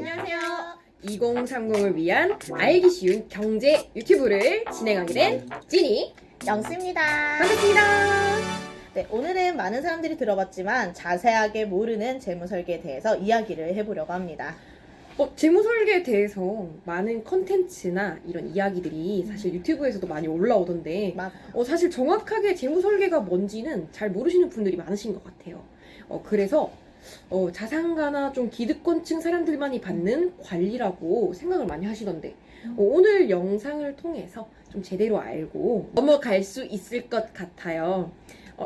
안녕하세요. 2030을 위한 알기 쉬운 경제 유튜브를 진행하게 된 지니 영수입니다. 반갑습니다. 네, 오늘은 많은 사람들이 들어봤지만 자세하게 모르는 재무설계에 대해서 이야기를 해보려고 합니다. 재무설계에 대해서 많은 컨텐츠나 이런 이야기들이 사실 유튜브에서도 많이 올라오던데 맞아요. 사실 정확하게 재무설계가 뭔지는 잘 모르시는 분들이 많으신 것 같아요. 그래서 자산가나 좀 기득권층 사람들만이 받는 관리라고 생각을 많이 하시던데 오늘 영상을 통해서 좀 제대로 알고 넘어갈 수 있을 것 같아요.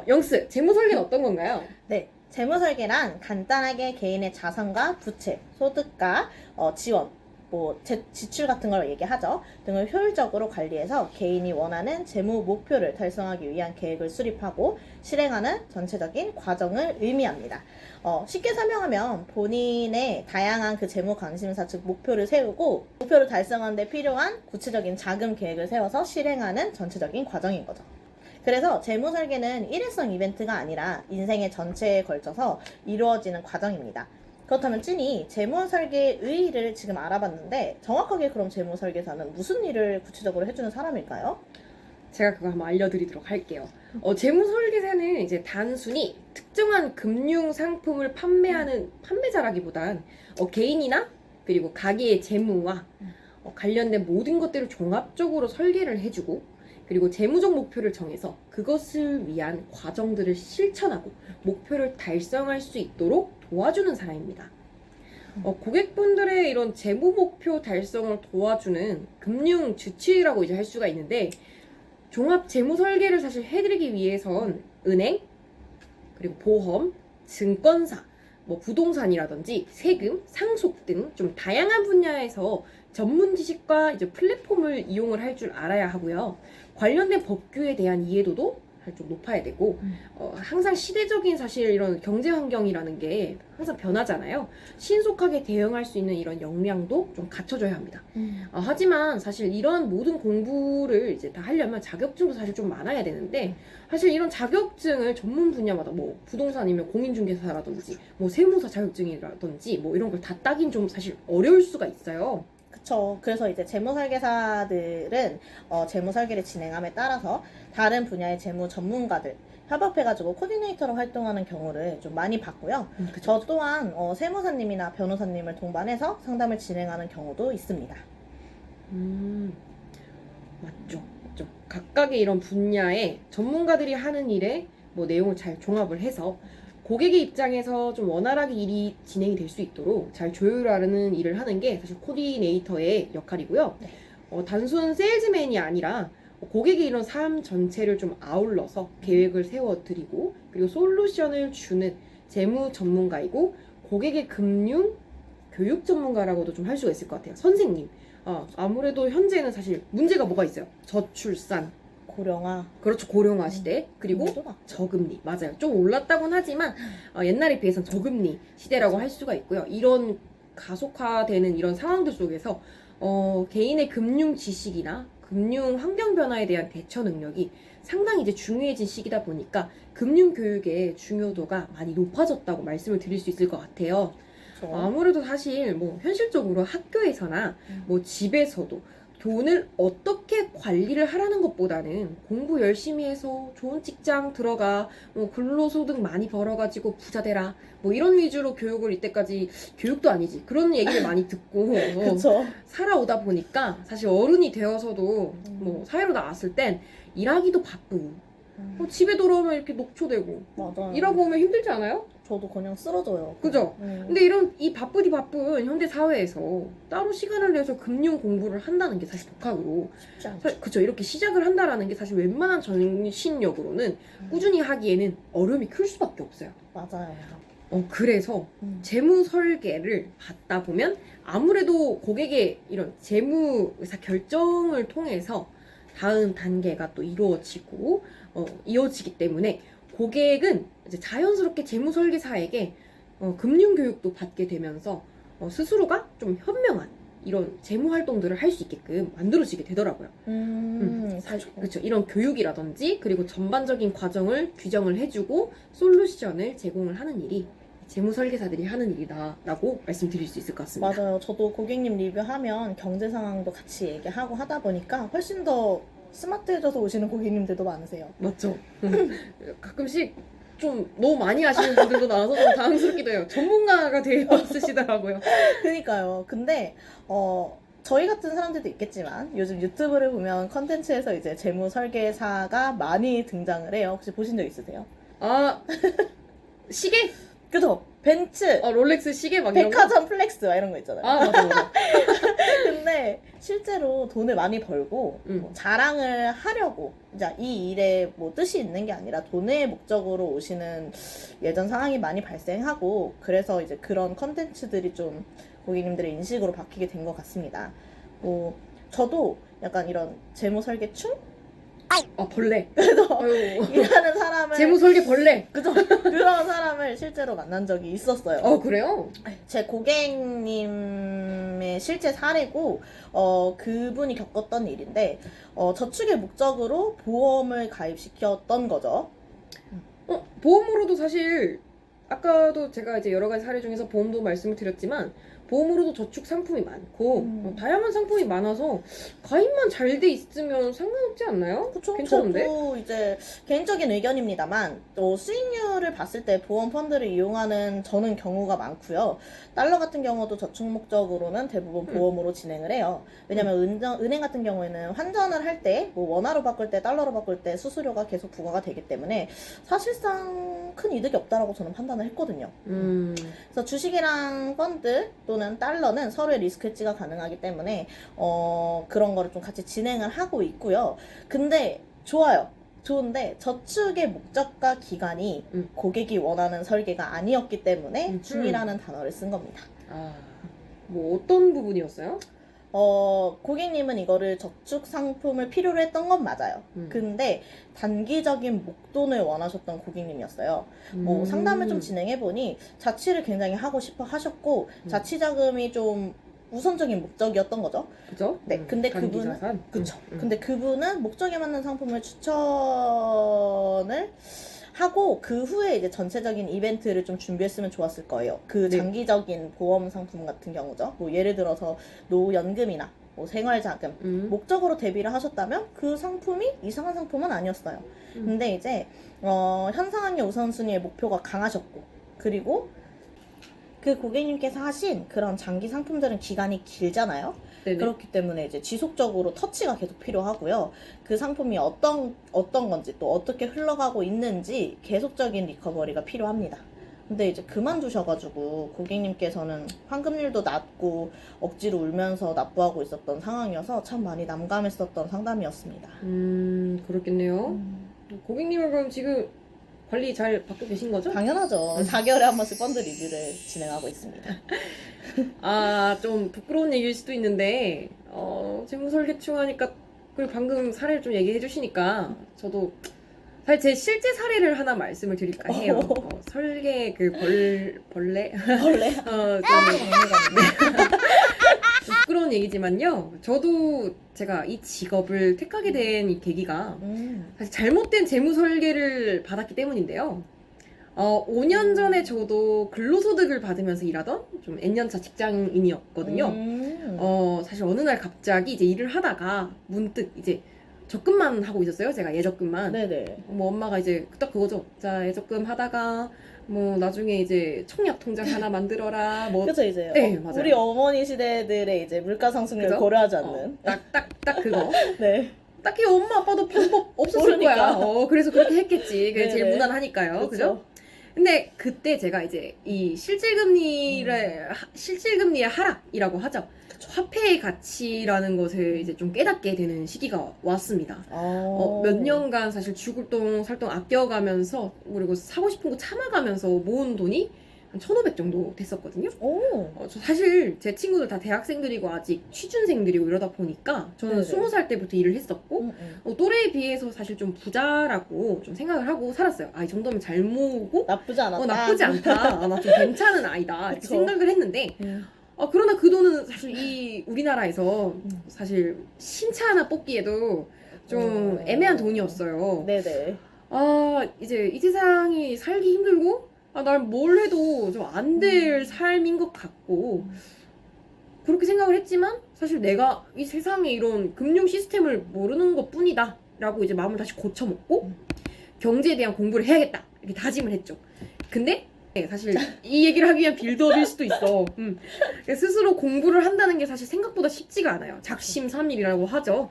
영스, 재무설계는 어떤 건가요? 네, 재무설계란 간단하게 개인의 자산과 부채, 소득과 지원, 지출 같은 걸 얘기하죠. 등을 효율적으로 관리해서 개인이 원하는 재무 목표를 달성하기 위한 계획을 수립하고 실행하는 전체적인 과정을 의미합니다. 쉽게 설명하면 본인의 다양한 그 재무 관심사, 즉 목표를 세우고 목표를 달성하는 데 필요한 구체적인 자금 계획을 세워서 실행하는 전체적인 과정인 거죠. 그래서 재무설계는 일회성 이벤트가 아니라 인생의 전체에 걸쳐서 이루어지는 과정입니다. 그렇다면 찐이 재무설계의 의의를 지금 알아봤는데 정확하게 그럼 재무설계사는 무슨 일을 구체적으로 해주는 사람일까요? 제가 그거 한번 알려드리도록 할게요. 재무설계사는 이제 단순히 특정한 금융 상품을 판매하는 판매자라기보단 개인이나 그리고 가게의 재무와 관련된 모든 것들을 종합적으로 설계를 해주고 그리고 재무적 목표를 정해서 그것을 위한 과정들을 실천하고 목표를 달성할 수 있도록 도와주는 사람입니다. 고객분들의 이런 재무 목표 달성을 도와주는 금융 주치의라고 이제 할 수가 있는데 종합 재무 설계를 사실 해드리기 위해선 은행, 그리고 보험, 증권사, 부동산이라든지 세금, 상속 등 좀 다양한 분야에서 전문 지식과 이제 플랫폼을 이용을 할 줄 알아야 하고요. 관련된 법규에 대한 이해도도 좀 높아야 되고 항상 시대적인 사실 이런 경제 환경이라는 게 항상 변하잖아요. 신속하게 대응할 수 있는 이런 역량도 좀 갖춰줘야 합니다. 하지만 사실 이런 모든 공부를 이제 다 하려면 자격증도 사실 좀 많아야 되는데 사실 이런 자격증을 전문 분야마다 부동산이면 공인중개사라든지 세무사 자격증이라든지 이런 걸 다 따긴 좀 사실 어려울 수가 있어요. 그쵸. 그래서 이제 재무설계사들은 재무설계를 진행함에 따라서 다른 분야의 재무 전문가들 협업해가지고 코디네이터로 활동하는 경우를 좀 많이 봤고요. 저 또한 세무사님이나 변호사님을 동반해서 상담을 진행하는 경우도 있습니다. 맞죠. 각각의 이런 분야의 전문가들이 하는 일에 내용을 잘 종합을 해서 고객의 입장에서 좀 원활하게 일이 진행이 될 수 있도록 잘 조율하는 일을 하는 게 사실 코디네이터의 역할이고요. 단순 세일즈맨이 아니라 고객의 이런 삶 전체를 좀 아울러서 계획을 세워드리고 그리고 솔루션을 주는 재무 전문가이고 고객의 금융 교육 전문가라고도 좀 할 수가 있을 것 같아요. 선생님. 아무래도 현재는 사실 문제가 뭐가 있어요? 저출산. 고령화. 그렇죠. 고령화 시대. 그리고 저금리. 맞아요. 좀 올랐다고는 하지만 옛날에 비해서는 저금리 시대라고 할 수가 있고요. 이런 가속화되는 이런 상황들 속에서 개인의 금융 지식이나 금융 환경 변화에 대한 대처 능력이 상당히 이제 중요해진 시기다 보니까 금융 교육의 중요도가 많이 높아졌다고 말씀을 드릴 수 있을 것 같아요. 아무래도 사실 현실적으로 학교에서나 집에서도 돈을 어떻게 관리를 하라는 것보다는 공부 열심히 해서 좋은 직장 들어가 근로소득 많이 벌어가지고 부자 되라 이런 위주로 교육을 이때까지 교육도 아니지 그런 얘기를 많이 듣고 살아오다 보니까 사실 어른이 되어서도 사회로 나왔을 땐 일하기도 바쁘고 집에 돌아오면 이렇게 녹초되고 맞아요. 일하고 오면 힘들지 않아요? 저도 그냥 쓰러져요. 그죠? 근데 이 바쁘디 바쁜 현대 사회에서 따로 시간을 내서 금융 공부를 한다는 게 사실 독학으로 쉽지 않죠. 그쵸, 이렇게 시작을 한다라는 게 사실 웬만한 정신력으로는 꾸준히 하기에는 어려움이 클 수밖에 없어요. 맞아요. 그래서 재무 설계를 받다 보면 아무래도 고객의 이런 재무 의사 결정을 통해서 다음 단계가 또 이루어지고 이어지기 때문에 고객은 이제 자연스럽게 재무설계사에게 금융 교육도 받게 되면서 스스로가 좀 현명한 이런 재무 활동들을 할 수 있게끔 만들어지게 되더라고요. 그렇죠. 이런 교육이라든지 그리고 전반적인 과정을 규정을 해주고 솔루션을 제공을 하는 일이 재무 설계사들이 하는 일이다라고 말씀드릴 수 있을 것 같습니다. 맞아요. 저도 고객님 리뷰하면 경제 상황도 같이 얘기하고 하다 보니까 훨씬 더 스마트해져서 오시는 고객님들도 많으세요. 맞죠? 가끔씩 좀 너무 많이 아시는 분들도 나와서 좀 당황스럽기도 해요. 전문가가 되어 있으시더라고요. 그러니까요. 근데 저희 같은 사람들도 있겠지만 요즘 유튜브를 보면 컨텐츠에서 이제 재무 설계사가 많이 등장을 해요. 혹시 보신 적 있으세요? 아, 시계? 그죠? 벤츠, 롤렉스 시계 막 이런 거? 백화점 플렉스 막 이런 거 있잖아요. 아, 맞아. 근데 실제로 돈을 많이 벌고 뭐 자랑을 하려고 이제 이 일에 뭐 뜻이 있는 게 아니라 돈의 목적으로 오시는 예전 상황이 많이 발생하고 그래서 이제 그런 컨텐츠들이 좀 고객님들의 인식으로 바뀌게 된 것 같습니다. 뭐 저도 약간 이런 재무 설계충 아, 벌레. 그래서 아유. 일하는 사람을 재무 설계 벌레. 그죠? 그런 사람을 실제로 만난 적이 있었어요. 그래요? 제 고객님의 실제 사례고, 그분이 겪었던 일인데, 저축의 목적으로 보험을 가입시켰던 거죠. 보험으로도 사실 아까도 제가 이제 여러 가지 사례 중에서 보험도 말씀을 드렸지만 보험으로도 저축 상품이 많고 다양한 상품이 많아서 가입만 잘 돼 있으면 상관없지 않나요? 그쵸? 괜찮은데? 저도 이제 개인적인 의견입니다만, 수익률을 봤을 때 보험 펀드를 이용하는 저는 경우가 많고요. 달러 같은 경우도 저축 목적으로는 대부분 보험으로 진행을 해요. 왜냐면 은행 같은 경우에는 환전을 할 때, 뭐 원화로 바꿀 때, 달러로 바꿀 때 수수료가 계속 부과가 되기 때문에 사실상 큰 이득이 없다라고 저는 판단을 했거든요. 그래서 주식이랑 펀드 또는 달러는 서로의 리스크 해지가 가능하기 때문에 그런 거를 좀 같이 진행을 하고 있고요. 근데 좋아요. 좋은데 저축의 목적과 기간이 고객이 원하는 설계가 아니었기 때문에 중이라는 단어를 쓴 겁니다. 뭐 어떤 부분이었어요? 고객님은 이거를 저축 상품을 필요로 했던 건 맞아요. 근데 단기적인 목돈을 원하셨던 고객님이었어요. 상담을 좀 진행해보니 자취를 굉장히 하고 싶어 하셨고 자취 자금이 좀 우선적인 목적이었던 거죠. 그죠? 네, 근데 단기 그분은 자산? 그쵸. 근데 그분은 목적에 맞는 상품을 추천을 하고 그 후에 이제 전체적인 이벤트를 좀 준비했으면 좋았을 거예요. 그 네. 장기적인 보험 상품 같은 경우죠. 뭐 예를 들어서 노후연금이나 뭐 생활자금 목적으로 대비를 하셨다면 그 상품이 이상한 상품은 아니었어요. 근데 이제 현상학의 우선순위의 목표가 강하셨고 그리고 그 고객님께서 하신 그런 장기 상품들은 기간이 길잖아요. 네네. 그렇기 때문에 이제 지속적으로 터치가 계속 필요하고요. 그 상품이 어떤 건지 또 어떻게 흘러가고 있는지 계속적인 리커버리가 필요합니다. 근데 이제 그만두셔가지고 고객님께서는 환급률도 낮고 억지로 울면서 납부하고 있었던 상황이어서 참 많이 난감했었던 상담이었습니다. 그렇겠네요. 고객님은 그럼 지금 관리 잘 받고 계신 거죠? 당연하죠. 4개월에 한 번씩 펀드 리뷰를 진행하고 있습니다. 좀 부끄러운 얘기일 수도 있는데, 재무설계충 하니까, 그리고 방금 사례를 좀 얘기해 주시니까, 저도, 사실 제 실제 사례를 하나 말씀을 드릴까 해요. 설계, 벌레? 원래? 좀 부끄러운 얘기지만요. 저도 제가 이 직업을 택하게 된 이 계기가, 사실 잘못된 재무 설계를 받았기 때문인데요. 5년 전에 저도 근로소득을 받으면서 일하던 좀 N년차 직장인이었거든요. 사실 어느 날 갑자기 이제 일을 하다가 문득 이제 적금만 하고 있었어요. 제가 예적금만. 네네. 뭐 엄마가 이제 딱 그거죠. 자, 예적금 하다가 뭐 나중에 이제 청약 통장 하나 만들어라. 뭐 그죠 이제 네, 맞아요. 우리 어머니 시대들의 이제 물가 상승률을 그죠? 고려하지 않는 딱 그거. 네. 딱히 엄마 아빠도 방법 없었을 모르니까. 거야. 그래서 그렇게 했겠지. 그게 제일 네네. 무난하니까요. 그쵸? 그죠? 근데 그때 제가 이제 이 실질금리의 하락이라고 하죠. 화폐의 가치라는 것을 이제 좀 깨닫게 되는 시기가 왔습니다. 몇 년간 사실 죽을똥 살똥 아껴가면서 그리고 사고 싶은 거 참아가면서 모은 돈이 한 1,500 정도 됐었거든요. 저 사실 제 친구들 다 대학생들이고 아직 취준생들이고 이러다 보니까 저는 네네. 20살 때부터 일을 했었고 또래에 비해서 사실 좀 부자라고 좀 생각을 하고 살았어요. 이 정도면 잘 모으고 나쁘지 않았다. 나쁘지 않다. 나 좀 괜찮은 아이다. 이렇게 그쵸. 생각을 했는데 그러나 그 돈은 사실 이 우리나라에서 사실 신차 하나 뽑기에도 좀 애매한 돈이었어요. 네네. 이제 이 세상이 살기 힘들고 날 뭘 해도 좀 안 될 삶인 것 같고 그렇게 생각을 했지만 사실 내가 이 세상에 이런 금융 시스템을 모르는 것 뿐이다 라고 이제 마음을 다시 고쳐먹고 경제에 대한 공부를 해야겠다 이렇게 다짐을 했죠. 근데 사실 이 얘기를 하기 위한 빌드업일 수도 있어. 스스로 공부를 한다는 게 사실 생각보다 쉽지가 않아요. 작심삼일이라고 하죠.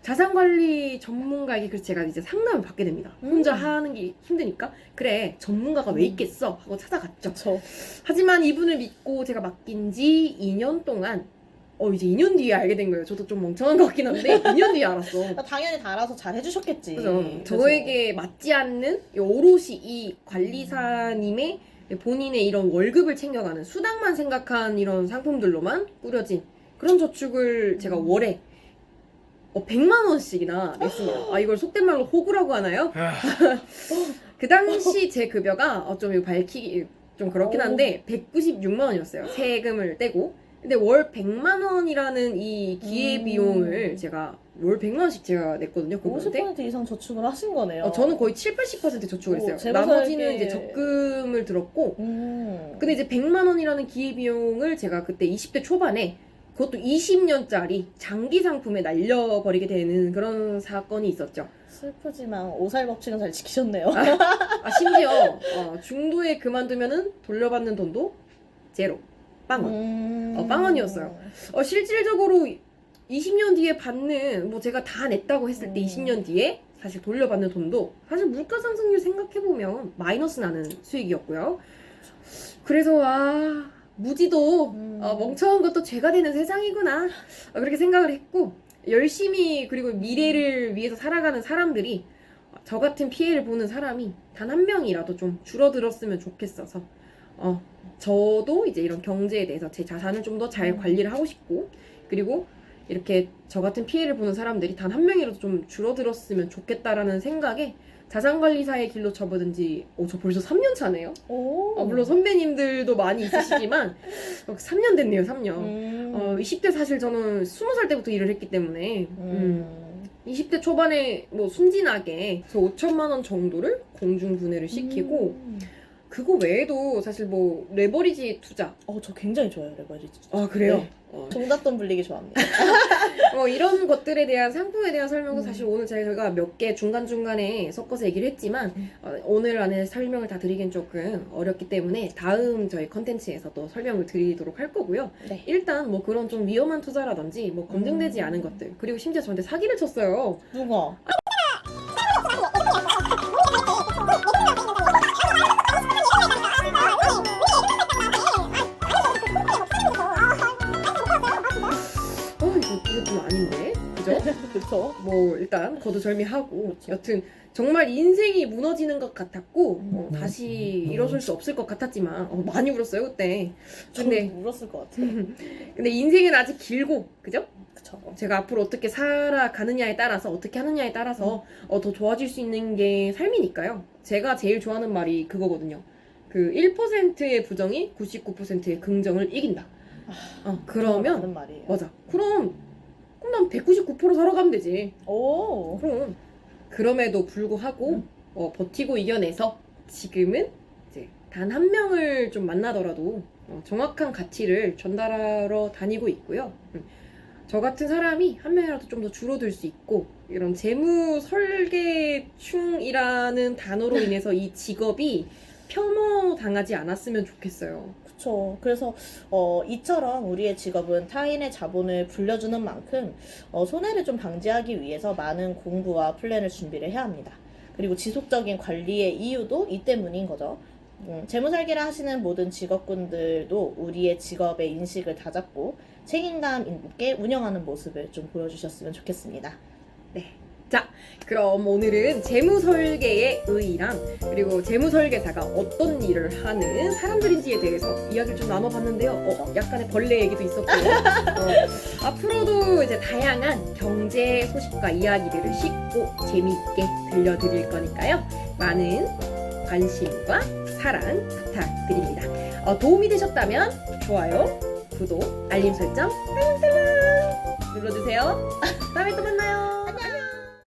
자산관리 전문가에게 그래서 제가 이제 상담을 받게 됩니다. 혼자 하는 게 힘드니까 그래 전문가가 왜 있겠어 하고 찾아갔죠. 그쵸. 하지만 이분을 믿고 제가 맡긴 지 2년 동안 이제 2년 뒤에 알게 된 거예요. 저도 좀 멍청한 것 같긴 한데 2년 뒤에 알았어. 당연히 다 알아서 잘 해주셨겠지. 그래서 저에게 맞지 않는 오롯이 이 관리사님의 본인의 이런 월급을 챙겨가는 수당만 생각한 이런 상품들로만 꾸려진 그런 저축을 제가 월에 100만 원씩이나 냈습니다. 이걸 속된 말로 호구라고 하나요? 그 당시 제 급여가 좀 이거 밝히기 좀 그렇긴 한데 196만 원이었어요. 세금을 떼고. 근데 월 100만 원이라는 이 기회비용을 제가 월 100만 원씩 제가 냈거든요. 그분한테. 50% 이상 저축을 하신 거네요. 저는 거의 70~80% 저축을 했어요. 재무설계... 나머지는 이제 적금을 들었고 근데 이제 100만 원이라는 기회비용을 제가 그때 20대 초반에 그것도 20년짜리 장기 상품에 날려버리게 되는 그런 사건이 있었죠. 슬프지만 오살 법칙은 잘 지키셨네요. 심지어 중도에 그만두면은 돌려받는 돈도 제로. 빵원. 빵원이었어요. 실질적으로 20년 뒤에 받는 뭐 제가 다 냈다고 했을 때 20년 뒤에 사실 돌려받는 돈도 사실 물가 상승률 생각해보면 마이너스 나는 수익이었고요. 그래서 무지도 멍청한 것도 죄가 되는 세상이구나 그렇게 생각을 했고 열심히 그리고 미래를 위해서 살아가는 사람들이 저 같은 피해를 보는 사람이 단 한 명이라도 좀 줄어들었으면 좋겠어서 저도 이제 이런 경제에 대해서 제 자산을 좀 더 잘 관리를 하고 싶고 그리고 이렇게 저 같은 피해를 보는 사람들이 단 한 명이라도 좀 줄어들었으면 좋겠다라는 생각에 자산관리사의 길로 접어든 지 저 벌써 3년 차네요. 물론 선배님들도 많이 있으시지만 3년 됐네요. 3년. 20대 사실 저는 20살 때부터 일을 했기 때문에 20대 초반에 뭐 순진하게 5천만 원 정도를 공중분해를 시키고 그거 외에도 사실 뭐 레버리지 투자. 저 굉장히 좋아요 레버리지 투자. 그래요? 네. 종잣돈 불리기 좋아합니다. 이런 것들에 대한 상품에 대한 설명도 사실 오늘 저희가 몇 개 중간중간에 섞어서 얘기를 했지만 오늘 안에 설명을 다 드리긴 조금 어렵기 때문에 다음 저희 컨텐츠에서 또 설명을 드리도록 할 거고요. 네. 일단 뭐 그런 좀 위험한 투자라든지 뭐 검증되지 않은 것들 그리고 심지어 저한테 사기를 쳤어요. 누가? 이거 좀 아닌데? 그죠? 그쵸? 뭐 일단 거두절미하고 여튼 정말 인생이 무너지는 것 같았고 다시 일어설 수 없을 것 같았지만 많이 울었어요 그때. 근데 저도 울었을 것 같아요. 근데 인생은 아직 길고 그죠? 그쵸. 제가 앞으로 어떻게 살아가느냐에 따라서 어떻게 하느냐에 따라서 더 좋아질 수 있는 게 삶이니까요. 제가 제일 좋아하는 말이 그거거든요. 그 1%의 부정이 99%의 긍정을 이긴다. 그러면 맞는 말이에요. 맞아. 그럼 난 199% 살아가면 되지. 오. 그럼 그럼에도 불구하고 버티고 이겨내서 지금은 이제 단 한 명을 좀 만나더라도 정확한 가치를 전달하러 다니고 있고요. 저 같은 사람이 한 명이라도 좀 더 줄어들 수 있고 이런 재무 설계충이라는 단어로 인해서 이 직업이 폄하당하지 않았으면 좋겠어요. 그쵸. 그래서 이처럼 우리의 직업은 타인의 자본을 불려주는 만큼 손해를 좀 방지하기 위해서 많은 공부와 플랜을 준비를 해야 합니다. 그리고 지속적인 관리의 이유도 이 때문인 거죠. 재무설계를 하시는 모든 직업군들도 우리의 직업의 인식을 다잡고 책임감 있게 운영하는 모습을 좀 보여주셨으면 좋겠습니다. 네. 자, 그럼 오늘은 재무설계의 의의랑 그리고 재무설계사가 어떤 일을 하는 사람들인지에 대해서 이야기를 좀 나눠봤는데요. 약간의 벌레 얘기도 있었고 앞으로도 이제 다양한 경제 소식과 이야기들을 쉽고 재미있게 들려드릴 거니까요. 많은 관심과 사랑 부탁드립니다. 도움이 되셨다면 좋아요, 구독, 알림 설정, 딸랑딸랑 눌러주세요. 다음에 또 만나요.